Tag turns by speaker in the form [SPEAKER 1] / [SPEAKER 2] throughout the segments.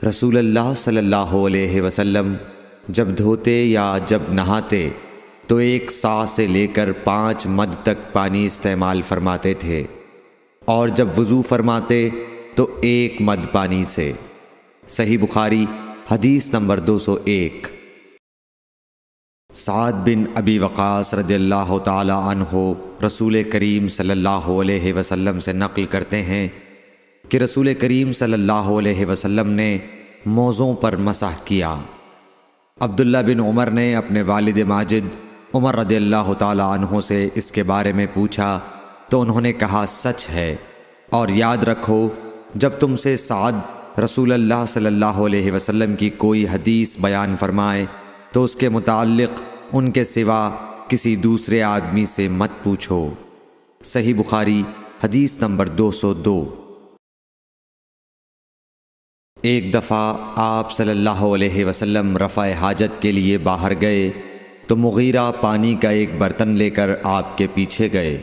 [SPEAKER 1] رسول اللہ صلی اللہ علیہ وسلم جب دھوتے یا جب نہاتے تو 1 صاع سے لے کر 5 مد تک پانی استعمال فرماتے تھے، اور جب وضو فرماتے تو 1 مد پانی سے۔ صحیح بخاری حدیث نمبر 201۔ سعد بن ابی وقاص رضی اللہ تعالی عنہ رسول کریم صلی اللہ علیہ وسلم سے نقل کرتے ہیں کہ رسول کریم صلی اللہ علیہ وسلم نے موزوں پر مسح کیا۔ عبداللہ بن عمر نے اپنے والد ماجد عمر رضی اللہ تعالی عنہ سے اس کے بارے میں پوچھا تو انہوں نے کہا سچ ہے، اور یاد رکھو جب تم سے سعد رسول اللہ صلی اللہ علیہ وسلم کی کوئی حدیث بیان فرمائے تو اس کے متعلق ان کے سوا کسی دوسرے آدمی سے مت پوچھو۔ صحیح بخاری حدیث نمبر 202۔ ایک دفعہ آپ صلی اللہ علیہ وسلم رفع حاجت کے لیے باہر گئے تو مغیرہ پانی کا ایک برتن لے کر آپ کے پیچھے گئے۔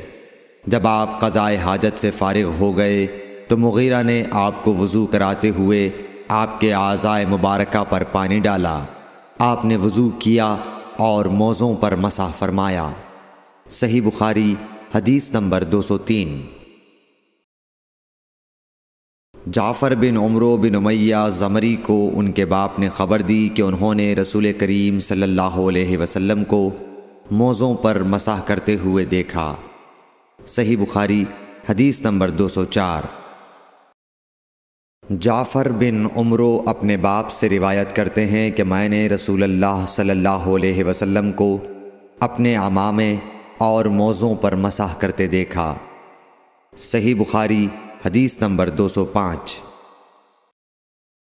[SPEAKER 1] جب آپ قضائے حاجت سے فارغ ہو گئے تو مغیرہ نے آپ کو وضو کراتے ہوئے آپ کے اعضائے مبارکہ پر پانی ڈالا۔ آپ نے وضو کیا اور موزوں پر مسح فرمایا۔ صحیح بخاری حدیث نمبر 203۔ جعفر بن عمرو بن امیہ زمری کو ان کے باپ نے خبر دی کہ انہوں نے رسول کریم صلی اللہ علیہ وسلم کو موزوں پر مسح کرتے ہوئے دیکھا۔ صحیح بخاری حدیث نمبر 204۔ جعفر بن عمرو اپنے باپ سے روایت کرتے ہیں کہ میں نے رسول اللہ صلی اللہ علیہ وسلم کو اپنے عمامے اور موزوں پر مسح کرتے دیکھا۔ صحیح بخاری حدیث نمبر 205۔